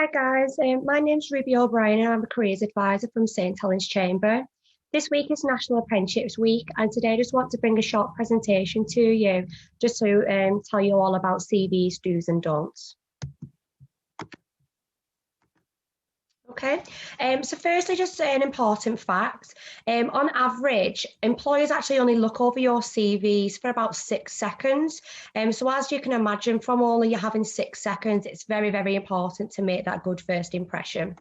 Hi guys, my name's Ruby O'Brien and I'm a careers advisor from St Helens Chamber. This week is National Apprenticeships Week and today I just want to bring a short presentation to you just to tell you all about CVs, do's and don'ts. Okay, so firstly, just an important fact. On average, employers actually only look over your CVs for about 6 seconds. So as you can imagine, from only you having 6 seconds, it's very, very important to make that good first impression.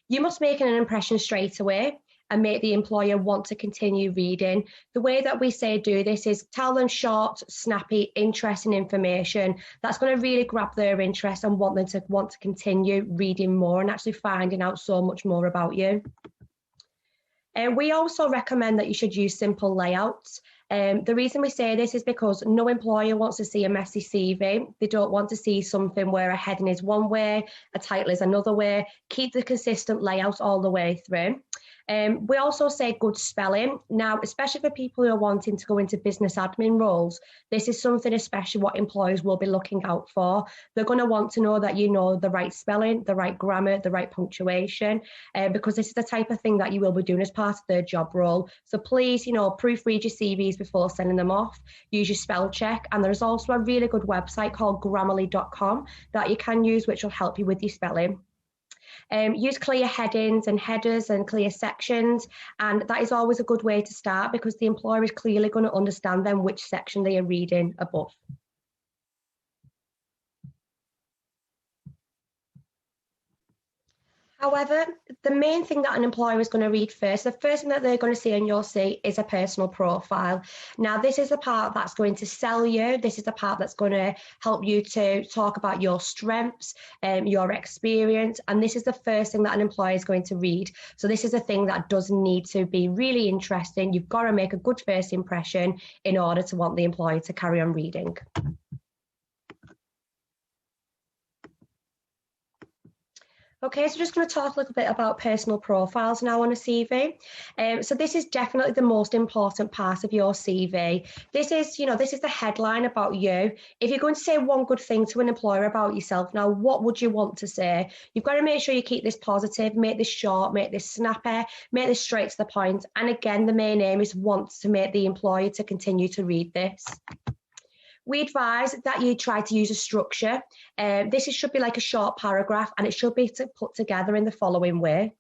You must make an impression straight away and make the employer want to continue reading. The way that we say do this is tell them short, snappy, interesting information that's going to really grab their interest and want them to want to continue reading more and actually finding out so much more about you. We also recommend that you should use simple layouts. The reason we say this is because no employer wants to see a messy CV. They don't want to see something where a heading is one way, a title is another way. Keep the consistent layout all the way through. We also say good spelling. Now, especially for people who are wanting to go into business admin roles, this is something especially what employers will be looking out for. They're going to want to know that you know the right spelling, the right grammar, the right punctuation, because this is the type of thing that you will be doing as part of their job role. So please, proofread your CVs before sending them off. Use your spell check. And there's also a really good website called grammarly.com that you can use, which will help you with your spelling. Use clear headings and headers and clear sections, and that is always a good way to start because the employer is clearly going to understand then which section they are reading above. However, the main thing that an employer is going to read first, the first thing that they're going to see on your CV is a personal profile. Now, this is the part that's going to sell you. This is the part that's going to help you to talk about your strengths, your experience, and this is the first thing that an employer is going to read. So this is a thing that does need to be really interesting. You've got to make a good first impression in order to want the employer to carry on reading. Okay, so just going to talk a little bit about personal profiles now on a CV. So this is definitely the most important part of your CV. This is the headline about you. If you're going to say one good thing to an employer about yourself, now what would you want to say? You've got to make sure you keep this positive, make this short, make this snappy, make this straight to the point. And again, the main aim is want to make the employer to continue to read this. We advise that you try to use a structure. This should be like a short paragraph and it should be put together in the following way.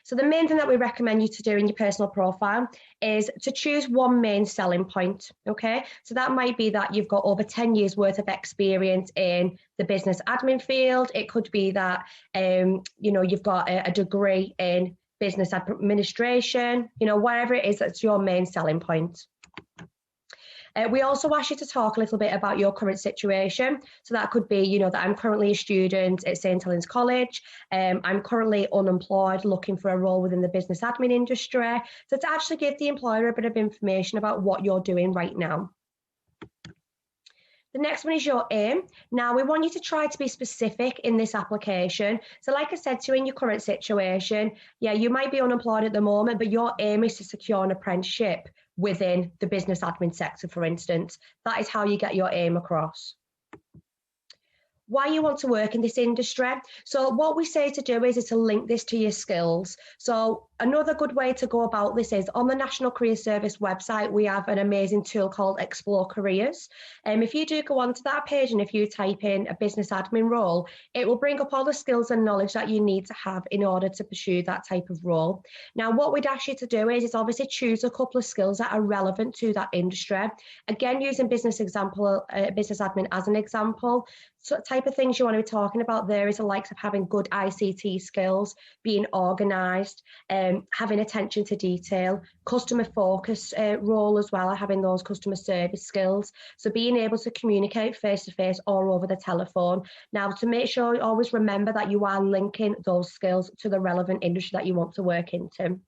So the main thing that we recommend you to do in your personal profile is to choose one main selling point, okay? So that might be that you've got over 10 years worth of experience in the business admin field. It could be that, you've got a degree in business administration, whatever it is, that's your main selling point. We also ask you to talk a little bit about your current situation. So that could be, that I'm currently a student at St Helens College. I'm currently unemployed, looking for a role within the business admin industry. So to actually give the employer a bit of information about what you're doing right now. The next one is your aim. Now, we want you to try to be specific in this application. So like I said to you, in your current situation, yeah, you might be unemployed at the moment, but your aim is to secure an apprenticeship within the business admin sector, for instance. That is how you get your aim across. Why you want to work in this industry. So what we say to do is to link this to your skills. So another good way to go about this is on the National Career Service website, we have an amazing tool called Explore Careers. If you do go onto that page and if you type in a business admin role, it will bring up all the skills and knowledge that you need to have in order to pursue that type of role. Now, what we'd ask you to do is obviously choose a couple of skills that are relevant to that industry. Again, using business admin as an example. So type of things you want to be talking about there is the likes of having good ICT skills, being organised, having attention to detail, customer focus role as well, having those customer service skills. So being able to communicate face to face or over the telephone. Now, to make sure you always remember that you are linking those skills to the relevant industry that you want to work into.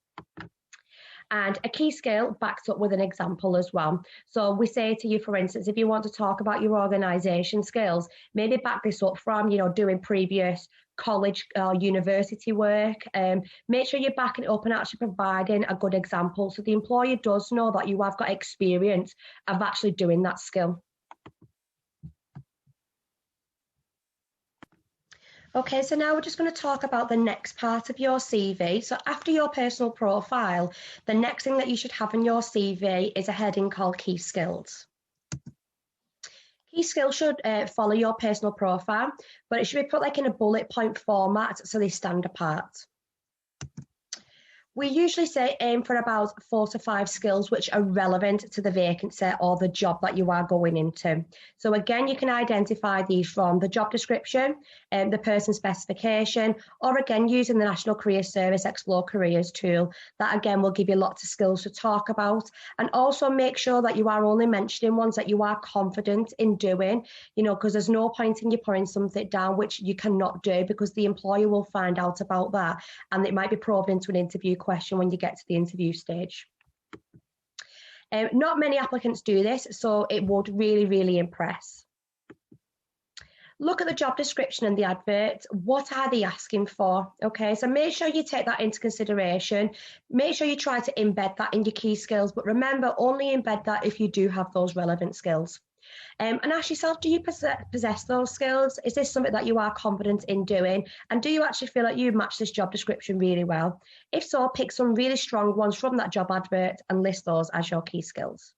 And a key skill backed up with an example as well. So we say to you, for instance, if you want to talk about your organisation skills, maybe back this up from, doing previous college or university work. Make sure you're backing it up and actually providing a good example so the employer does know that you have got experience of actually doing that skill. Okay, so now we're just going to talk about the next part of your CV. So after your personal profile, the next thing that you should have in your CV is a heading called Key Skills. Key skills should follow your personal profile, but it should be put like in a bullet point format so they stand apart. We usually say aim for about 4 to 5 skills which are relevant to the vacancy or the job that you are going into. So again, you can identify these from the job description, the person specification, or again, using the National Careers Service Explore Careers tool. That again will give you lots of skills to talk about, and also make sure that you are only mentioning ones that you are confident in doing, because there's no point in you putting something down which you cannot do, because the employer will find out about that and it might be probed into an interview question when you get to the interview stage. Not many applicants do this, so it would really, really impress. Look at the job description and the advert. What are they asking for? Okay, so make sure you take that into consideration. Make sure you try to embed that in your key skills, but remember, only embed that if you do have those relevant skills. And ask yourself, do you possess those skills? Is this something that you are confident in doing? And do you actually feel like you match this job description really well? If so, pick some really strong ones from that job advert and list those as your key skills.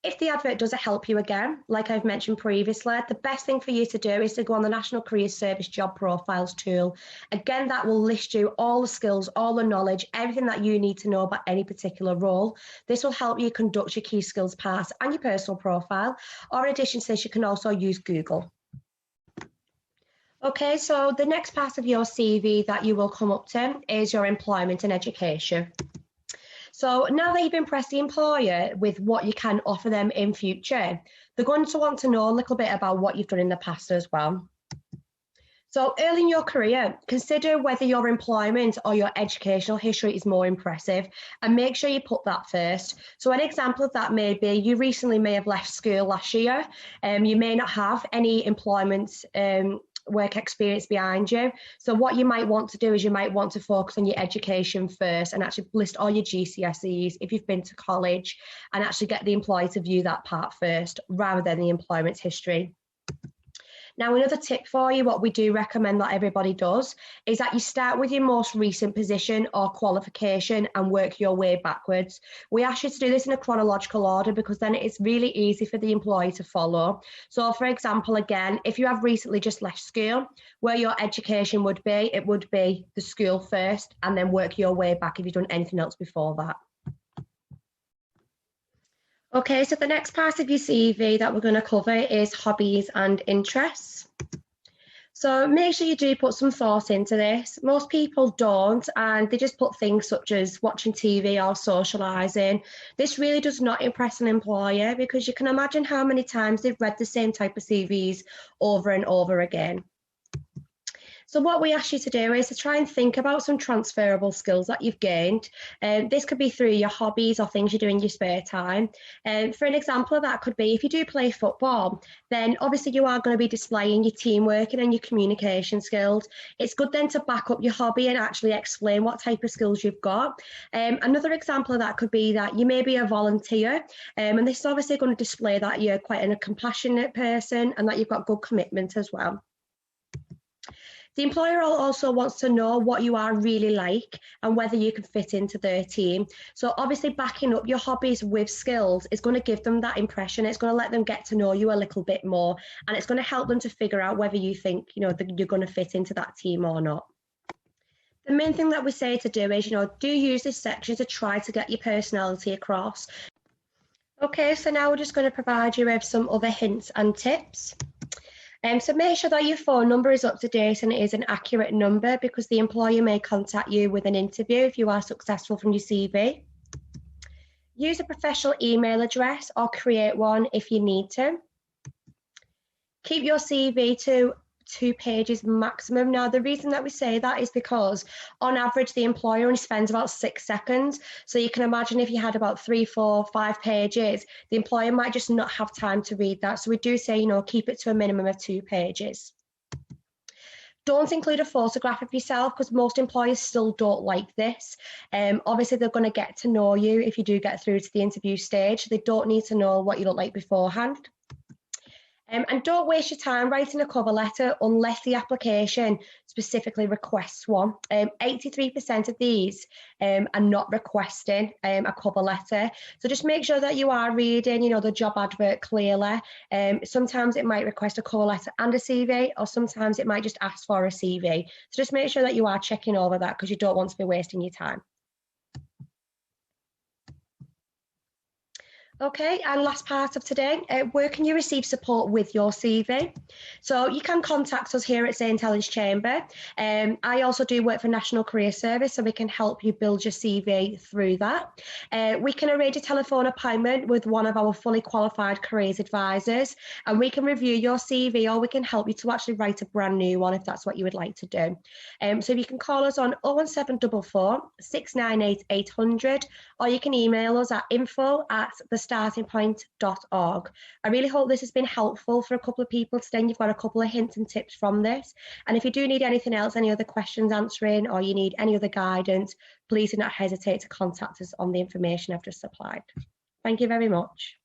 If the advert doesn't help you again, like I've mentioned previously, the best thing for you to do is to go on the National Careers Service Job Profiles tool. Again, that will list you all the skills, all the knowledge, everything that you need to know about any particular role. This will help you conduct your key skills part and your personal profile. Or in addition to this, you can also use Google. Okay, so the next part of your CV that you will come up to is your employment and education. So now that you've impressed the employer with what you can offer them in future, they're going to want to know a little bit about what you've done in the past as well. So early in your career, consider whether your employment or your educational history is more impressive, and make sure you put that first. So an example of that may be you recently may have left school last year, you may not have any employment work experience behind you. So what you might want to do is you might want to focus on your education first and actually list all your GCSEs if you've been to college, and actually get the employer to view that part first rather than the employment history. Now, another tip for you, what we do recommend that everybody does, is that you start with your most recent position or qualification and work your way backwards. We ask you to do this in a chronological order because then it's really easy for the employee to follow. So for example, again, if you have recently just left school, where your education would be, it would be the school first and then work your way back if you've done anything else before that. Okay, so the next part of your CV that we're going to cover is hobbies and interests. So make sure you do put some thought into this. Most people don't, and they just put things such as watching TV or socialising. This really does not impress an employer because you can imagine how many times they've read the same type of CVs over and over again. So what we ask you to do is to try and think about some transferable skills that you've gained. This could be through your hobbies or things you do in your spare time. For an example of that could be if you do play football, then obviously you are going to be displaying your teamwork and your communication skills. It's good then to back up your hobby and actually explain what type of skills you've got. Another example of that could be that you may be a volunteer, and this is obviously going to display that you're quite a compassionate person and that you've got good commitment as well. The employer also wants to know what you are really like and whether you can fit into their team. So obviously backing up your hobbies with skills is going to give them that impression. It's going to let them get to know you a little bit more, and it's going to help them to figure out whether you think, that you're going to fit into that team or not. The main thing that we say to do is, do use this section to try to get your personality across. Okay, so now we're just going to provide you with some other hints and tips. So make sure that your phone number is up to date and it is an accurate number, because the employer may contact you with an interview if you are successful from your CV. Use a professional email address or create one if you need to. Keep your CV to 2 pages maximum. Now, the reason that we say that is because on average, the employer only spends about 6 seconds. So you can imagine if you had about 3, 4, 5 pages, the employer might just not have time to read that. So we do say, keep it to a minimum of 2 pages. Don't include a photograph of yourself because most employers still don't like this. Obviously, they're going to get to know you if you do get through to the interview stage. They don't need to know what you look like beforehand. And don't waste your time writing a cover letter unless the application specifically requests one. 83% of these are not requesting a cover letter. So just make sure that you are reading, the job advert clearly. Sometimes it might request a cover letter and a CV, or sometimes it might just ask for a CV. So just make sure that you are checking over that, because you don't want to be wasting your time. Okay, and last part of today, where can you receive support with your CV? So you can contact us here at St Helens Chamber. I also do work for National Career Service, so we can help you build your CV through that. We can arrange a telephone appointment with one of our fully qualified careers advisors, and we can review your CV, or we can help you to actually write a brand new one if that's what you would like to do. So you can call us on 01744 698 800, or you can email us at info@thestartingpoint.org. I really hope this has been helpful for a couple of people today, and you've got a couple of hints and tips from this. And if you do need anything else, any other questions answering, or you need any other guidance, please do not hesitate to contact us on the information I've just supplied. Thank you very much.